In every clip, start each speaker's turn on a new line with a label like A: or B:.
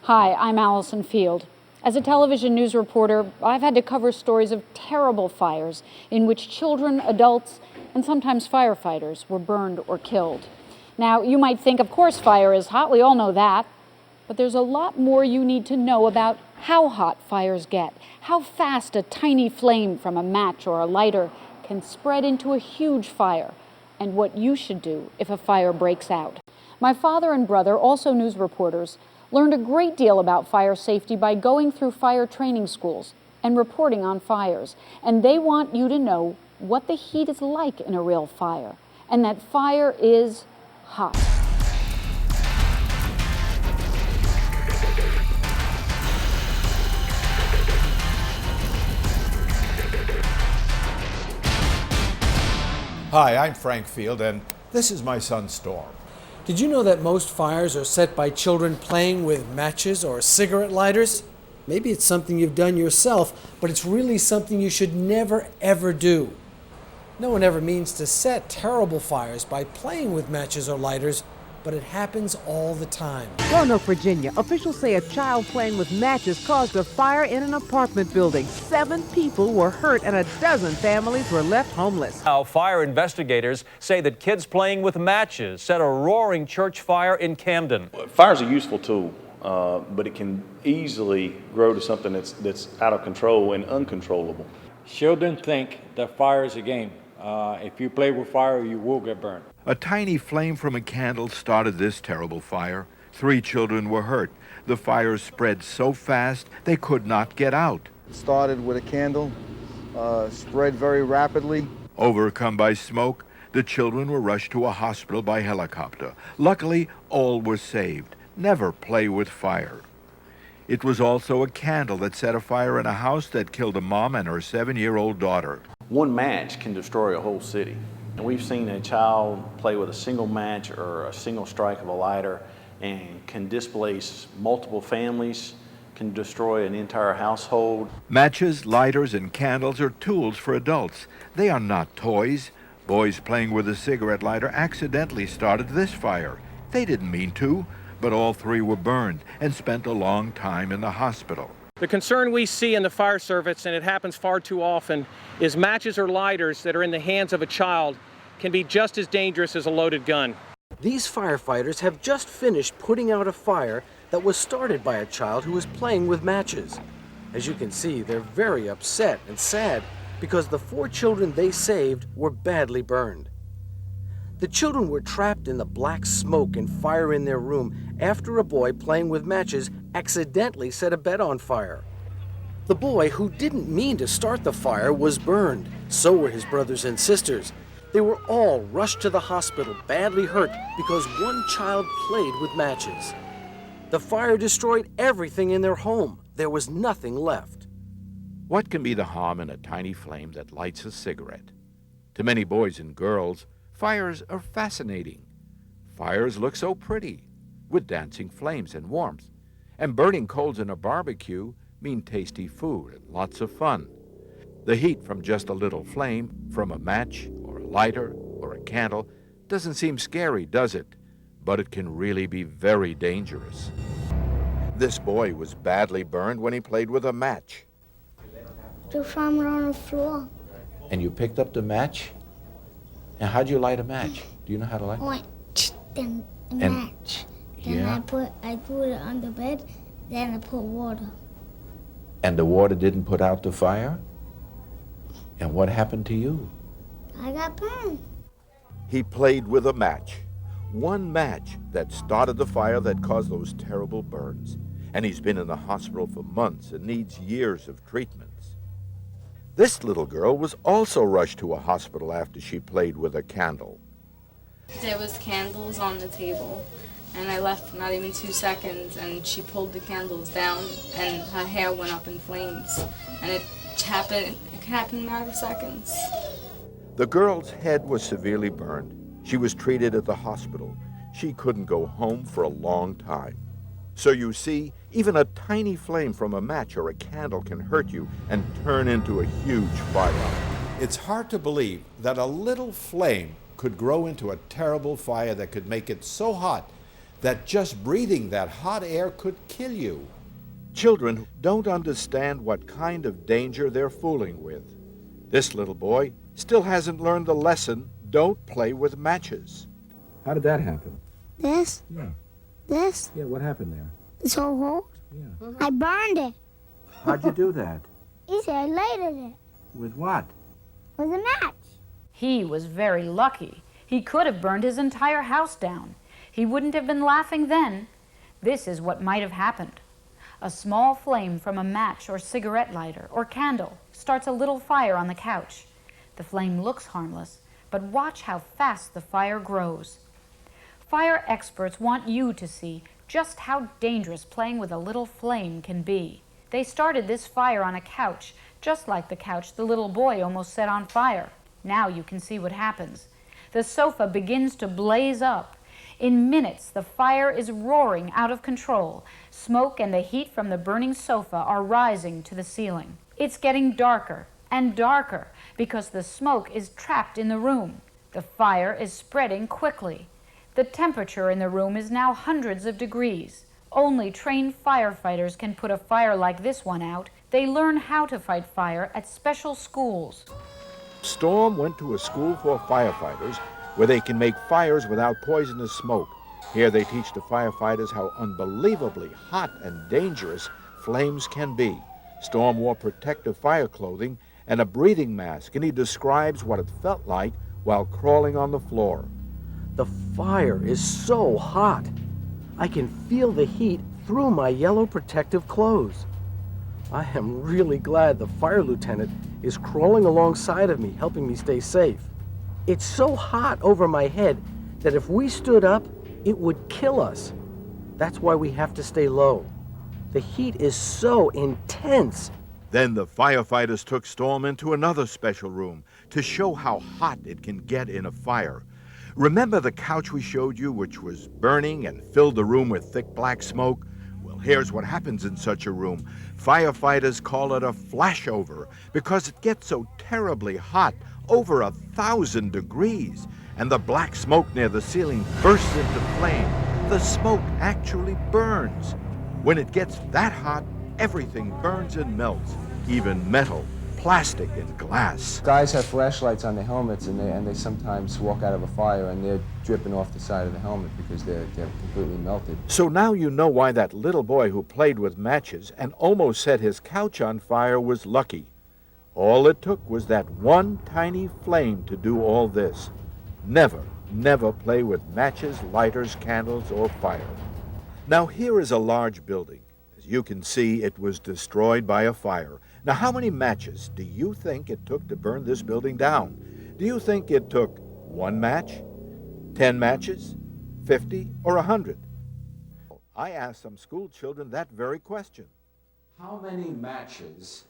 A: Hi, I'm Allison Field. As a television news reporter, I've had to cover stories of terrible fires in which children, adults, and sometimes firefighters were burned or killed. Now, you might think, of course, fire is hot. We all know that. But there's a lot more you need to know about how hot fires get, how fast a tiny flame from a match or a lighter can spread into a huge fire, and what you should do if a fire breaks out. My father and brother, also news reporters, learned a great deal about fire safety by going through fire training schools and reporting on fires. And they want you to know what the heat is like in a real fire, and that fire is hot.
B: Hi, I'm Frank Field, and this is my son Storm.
C: Did you know that most fires are set by children playing with matches or cigarette lighters? Maybe it's something you've done yourself, but it's really something you should never, ever do. No one ever means to set terrible fires by playing with matches or lighters, but it happens all the time.
D: Roanoke, Virginia. Officials say a child playing with matches caused a fire in an apartment building. 7 people were hurt and a dozen families were left homeless.
E: Now, fire investigators say that kids playing with matches set a roaring church fire in Camden.
F: Fire is a useful tool, but it can easily grow to something that's out of control and uncontrollable.
G: Children think that fire is a game. If you play with fire, you will get burned.
H: A tiny flame from a candle started this terrible fire. 3 children were hurt. The fire spread so fast they could not get out.
I: It started with a candle, spread very rapidly.
H: Overcome by smoke, the children were rushed to a hospital by helicopter. Luckily, all were saved. Never play with fire. It was also a candle that set a fire in a house that killed a mom and her 7-year-old daughter.
F: One match can destroy a whole city. And we've seen a child play with a single match or a single strike of a lighter and can displace multiple families, can destroy an entire household.
H: Matches, lighters, and candles are tools for adults. They are not toys. Boys playing with a cigarette lighter accidentally started this fire. They didn't mean to, but all 3 were burned and spent a long time in the hospital.
J: The concern we see in the fire service, and it happens far too often, is matches or lighters that are in the hands of a child can be just as dangerous as a loaded gun.
C: These firefighters have just finished putting out a fire that was started by a child who was playing with matches. As you can see, they're very upset and sad because the 4 children they saved were badly burned. The children were trapped in the black smoke and fire in their room after a boy playing with matches accidentally set a bed on fire. The boy, who didn't mean to start the fire, was burned. So were his brothers and sisters. They were all rushed to the hospital, badly hurt, because one child played with matches. The fire destroyed everything in their home. There was nothing left.
H: What can be the harm in a tiny flame that lights a cigarette? To many boys and girls, fires are fascinating. Fires look so pretty, with dancing flames and warmth. And burning coals in a barbecue mean tasty food and lots of fun. The heat from just a little flame, from a match or a lighter or a candle, doesn't seem scary, does it? But it can really be very dangerous. This boy was badly burned when he played with a match.
K: To find it on the floor.
H: And you picked up the match? And how'd you light a match? Do you know how to light?
K: Then a match. Then
H: yeah.
K: I put it on the bed, then I put water.
H: And the water didn't put out the fire? And what happened to you?
K: I got burned.
H: He played with a match. One match that started the fire that caused those terrible burns. And he's been in the hospital for months and needs years of treatments. This little girl was also rushed to a hospital after she played with a candle.
L: There was candles on the table, and I left not even 2 seconds, and she pulled the candles down, and her hair went up in flames. And it happened in a matter of seconds.
H: The girl's head was severely burned. She was treated at the hospital. She couldn't go home for a long time. So you see, even a tiny flame from a match or a candle can hurt you and turn into a huge fire.
B: It's hard to believe that a little flame could grow into a terrible fire that could make it so hot that just breathing that hot air could kill you.
H: Children don't understand what kind of danger they're fooling with. This little boy still hasn't learned the lesson, don't play with matches.
C: How did that happen?
K: This?
C: Yeah.
K: This?
C: Yeah, what happened there?
K: It's so hot.
C: Yeah.
K: I burned it.
C: How'd you do that?
K: Easy, I lighted it
C: With what?
K: with a match.
A: He was very lucky. He could have burned his entire house down. He wouldn't have been laughing then. This is what might have happened. A small flame from a match or cigarette lighter or candle starts a little fire on the couch. The flame looks harmless, but watch how fast the fire grows. Fire experts want you to see just how dangerous playing with a little flame can be. They started this fire on a couch, just like the couch the little boy almost set on fire. Now you can see what happens. The sofa begins to blaze up. In minutes, the fire is roaring out of control. Smoke and the heat from the burning sofa are rising to the ceiling. It's getting darker and darker because the smoke is trapped in the room. The fire is spreading quickly. The temperature in the room is now hundreds of degrees. Only trained firefighters can put a fire like this one out. They learn how to fight fire at special schools.
H: Storm went to a school for firefighters where they can make fires without poisonous smoke. Here they teach the firefighters how unbelievably hot and dangerous flames can be. Storm wore protective fire clothing and a breathing mask, and he describes what it felt like while crawling on the floor.
C: The fire is so hot. I can feel the heat through my yellow protective clothes. I am really glad the fire lieutenant is crawling alongside of me, helping me stay safe. It's so hot over my head that if we stood up, it would kill us. That's why we have to stay low. The heat is so intense.
H: Then the firefighters took Storm into another special room to show how hot it can get in a fire. Remember the couch we showed you, which was burning and filled the room with thick black smoke? Well, here's what happens in such a room. Firefighters call it a flashover because it gets so terribly hot, over 1,000 degrees, and the black smoke near the ceiling bursts into flame. The smoke actually burns. When it gets that hot, everything burns and melts, even metal, plastic, and glass.
M: Guys have flashlights on their helmets, and they sometimes walk out of a fire and they're dripping off the side of the helmet because they're completely melted.
H: So now you know why that little boy who played with matches and almost set his couch on fire was lucky. All it took was that one tiny flame to do all this. Never, never play with matches, lighters, candles, or fire. Now here is a large building. As you can see, it was destroyed by a fire. Now, how many matches do you think it took to burn this building down? Do you think it took 1 match, 10 matches, 50, or 100? I asked some school children that very question.
N: How many matches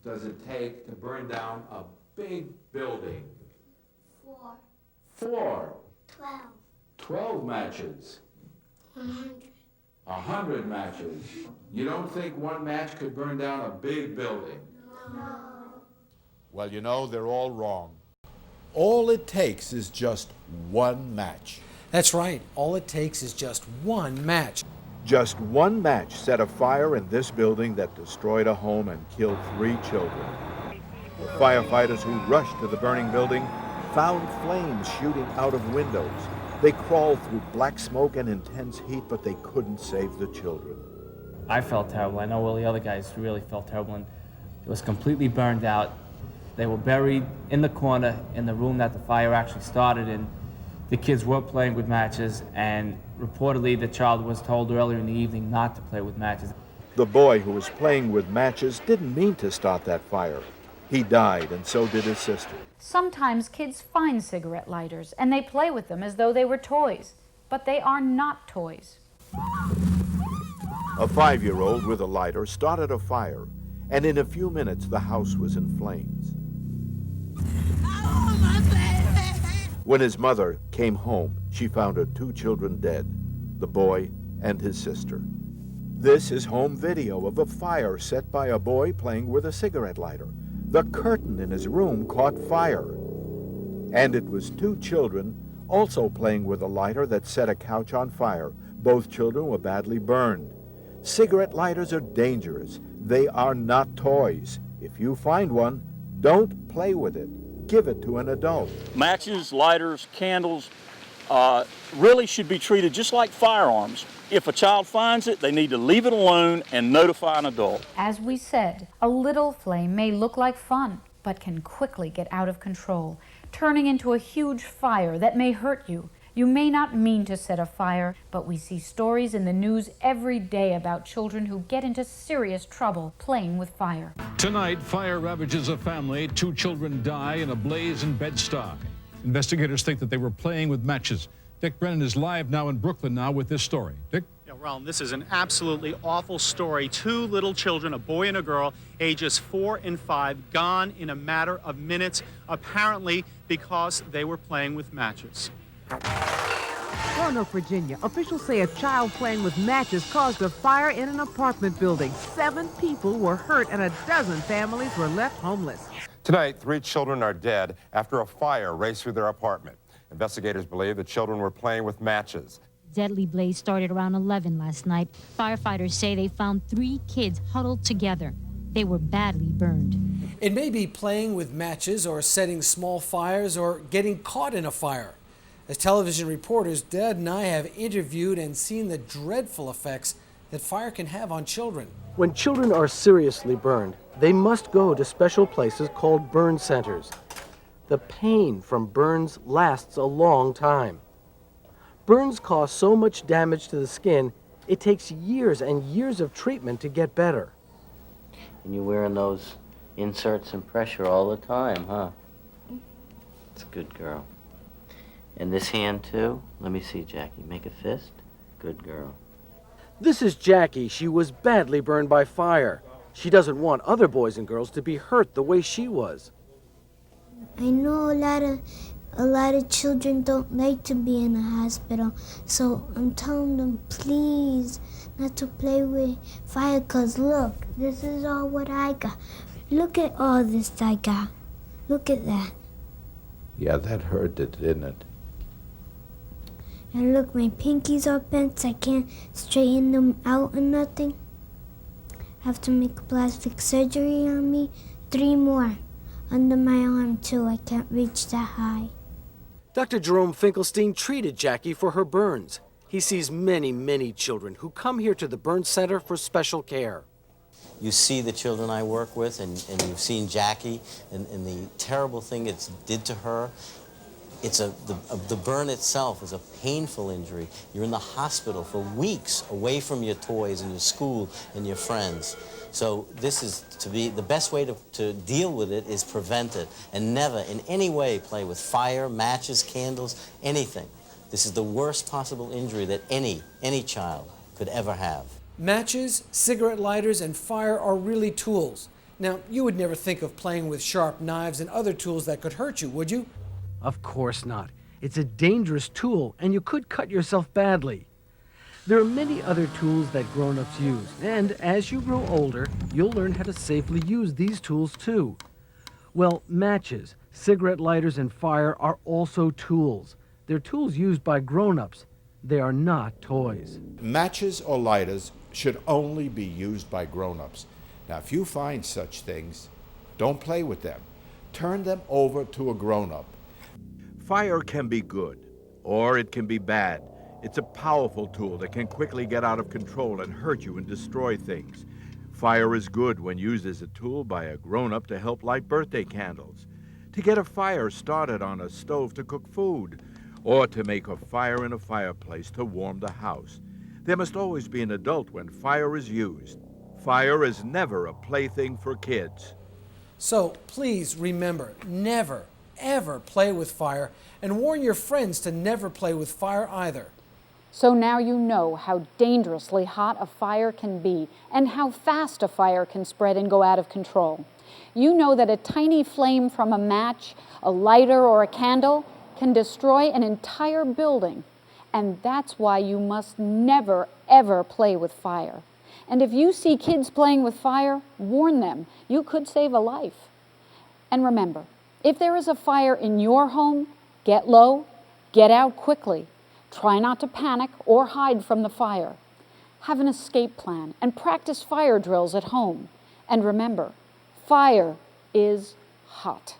N: does it take to burn down a big building?
K: 4.
N: 4.
K: 12.
N: 12 matches.
K: 100.
N: 100 matches. You don't think 1 match could burn down a big building?
K: No.
B: Well, you know, they're all wrong. All it takes is just 1 match.
O: That's right. All it takes is just 1 match.
H: Just 1 match set a fire in this building that destroyed a home and killed 3 children. The firefighters who rushed to the burning building found flames shooting out of windows. They crawled through black smoke and intense heat, but they couldn't save the children.
P: I felt terrible. I know all the other guys really felt terrible, and it was completely burned out. They were buried in the corner in the room that the fire actually started in. The kids were playing with matches, and reportedly the child was told earlier in the evening not to play with matches.
H: The boy who was playing with matches didn't mean to start that fire. He died, and so did his sister.
A: Sometimes kids find cigarette lighters and they play with them as though they were toys, but they are not toys.
H: A 5-year-old with a lighter started a fire, and in a few minutes the house was in flames. When his mother came home, she found her 2 children dead, the boy and his sister. This is home video of a fire set by a boy playing with a cigarette lighter. The curtain in his room caught fire. And it was 2 children also playing with a lighter that set a couch on fire. Both children were badly burned. Cigarette lighters are dangerous. They are not toys. If you find one, don't play with it. Give it to an adult.
Q: Matches, lighters, candles really should be treated just like firearms. If a child finds it, they need to leave it alone and notify an adult.
A: As we said, a little flame may look like fun, but can quickly get out of control, turning into a huge fire that may hurt you. You may not mean to set a fire, but we see stories in the news every day about children who get into serious trouble playing with fire.
R: Tonight, fire ravages a family. 2 children die in a blaze in Bed-Stuy. Investigators think that they were playing with matches. Dick Brennan is live now in Brooklyn now with this story. Dick?
S: Yeah, Ron, this is an absolutely awful story. 2 little children, a boy and a girl, ages 4 and 5, gone in a matter of minutes, apparently because they were playing with matches.
D: Roanoke, Virginia. Officials say a child playing with matches caused a fire in an apartment building. 7 people were hurt and a dozen families were left homeless.
T: Tonight, 3 children are dead after a fire raced through their apartment. Investigators believe the children were playing with matches.
U: Deadly blaze started around 11 last night. Firefighters say they found 3 kids huddled together. They were badly burned.
O: It may be playing with matches or setting small fires or getting caught in a fire. As television reporters, Dad and I have interviewed and seen the dreadful effects that fire can have on children.
C: When children are seriously burned, they must go to special places called burn centers. The pain from burns lasts a long time. Burns cause so much damage to the skin, it takes years and years of treatment to get better.
V: And you're wearing those inserts and pressure all the time, huh? It's a good girl. And this hand, too? Let me see, Jackie. Make a fist. Good girl.
C: This is Jackie. She was badly burned by fire. She doesn't want other boys and girls to be hurt the way she was.
K: I know a lot of children don't like to be in a hospital, so I'm telling them, please, not to play with fire, because look, this is all what I got. Look at all this I got. Look at that.
H: Yeah, that hurt, didn't it?
K: And look, my pinkies are bent. I can't straighten them out or nothing. I have to make a plastic surgery on me. 3 more. Under my arm, too. I can't reach that high.
C: Dr. Jerome Finkelstein treated Jackie for her burns. He sees many, many children who come here to the burn center for special care.
V: You see the children I work with, and you've seen Jackie, and the terrible thing it did to her. The burn itself is a painful injury. You're in the hospital for weeks away from your toys and your school and your friends. So this is the best way to deal with it is prevent it and never in any way play with fire, matches, candles, anything. This is the worst possible injury that any child could ever have.
O: Matches, cigarette lighters, and fire are really tools. Now, you would never think of playing with sharp knives and other tools that could hurt you, would you?
C: Of course not. It's a dangerous tool, and you could cut yourself badly. There are many other tools that grown-ups use, and as you grow older, you'll learn how to safely use these tools too. Well, matches, cigarette lighters, and fire are also tools. They're tools used by grown-ups. They are not toys.
B: Matches or lighters should only be used by grown-ups. Now, if you find such things, don't play with them. Turn them over to a grown-up.
H: Fire can be good, or it can be bad. It's a powerful tool that can quickly get out of control and hurt you and destroy things. Fire is good when used as a tool by a grown-up to help light birthday candles, to get a fire started on a stove to cook food, or to make a fire in a fireplace to warm the house. There must always be an adult when fire is used. Fire is never a plaything for kids.
O: So please remember, never, ever play with fire, and warn your friends to never play with fire either.
A: So now you know how dangerously hot a fire can be and how fast a fire can spread and go out of control. You know that a tiny flame from a match, a lighter, or a candle can destroy an entire building. And that's why you must never, ever play with fire. And if you see kids playing with fire, warn them. You could save a life. And remember, if there is a fire in your home, get low, get out quickly. Try not to panic or hide from the fire. Have an escape plan and practice fire drills at home. And remember, fire is hot.